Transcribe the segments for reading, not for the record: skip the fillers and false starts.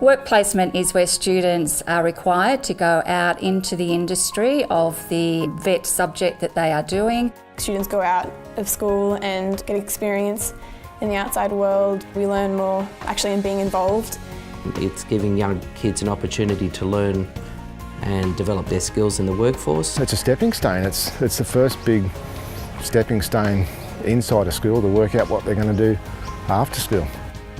Work placement is where students are required to go out into the industry of the VET subject that they are doing. Students go out of school and get experience in the outside world. We learn more actually in being involved. It's giving young kids an opportunity to learn and develop their skills in the workforce. It's a stepping stone. It's the first big stepping stone inside a school to work out what they're going to do after school.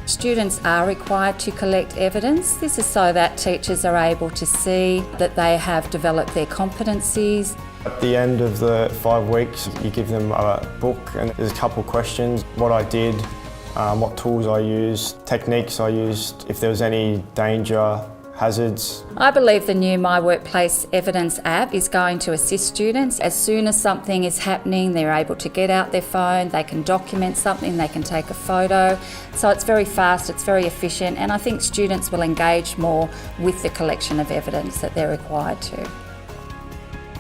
Students are required to collect evidence. This is so that teachers are able to see that they have developed their competencies. At the end of the 5 weeks, you give them a book and there's a couple questions. What I did, what tools I used, techniques I used, if there was any danger, hazards. I believe the new MyWorkplaceEvidence app is going to assist students. As soon as something is happening, they're able to get out their phone, they can document something, they can take a photo. So it's very fast, it's very efficient, and I think students will engage more with the collection of evidence that they're required to.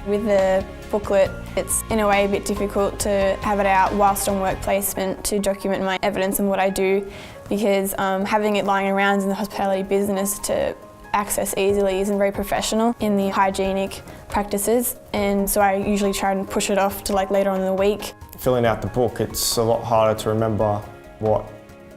With the booklet, it's in a way a bit difficult to have it out whilst on work placement to document my evidence and what I do, because having it lying around in the hospitality business to access easily isn't very professional in the hygienic practices, and so I usually try and push it off to later on in the week. Filling out the book, it's a lot harder to remember what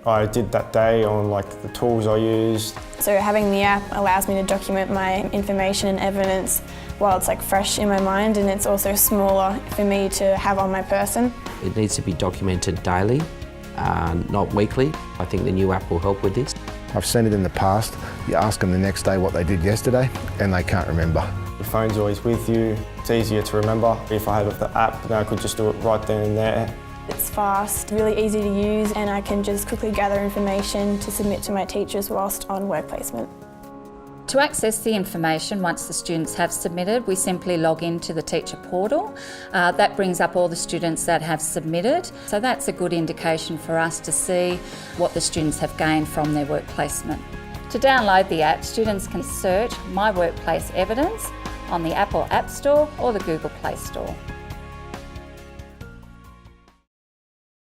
I did that day on the tools I used. So having the app allows me to document my information and evidence while it's fresh in my mind, and it's also smaller for me to have on my person. It needs to be documented daily, not weekly. I think the new app will help with this. I've seen it in the past. You ask them the next day what they did yesterday and they can't remember. Your phone's always with you. It's easier to remember. If I had the app, then I could just do it right then and there. It's fast, really easy to use, and I can just quickly gather information to submit to my teachers whilst on work placement. To access the information once the students have submitted, we simply log into the teacher portal. That brings up all the students that have submitted. So that's a good indication for us to see what the students have gained from their work placement. To download the app, students can search MyWorkplaceEvidence on the Apple App Store or the Google Play Store.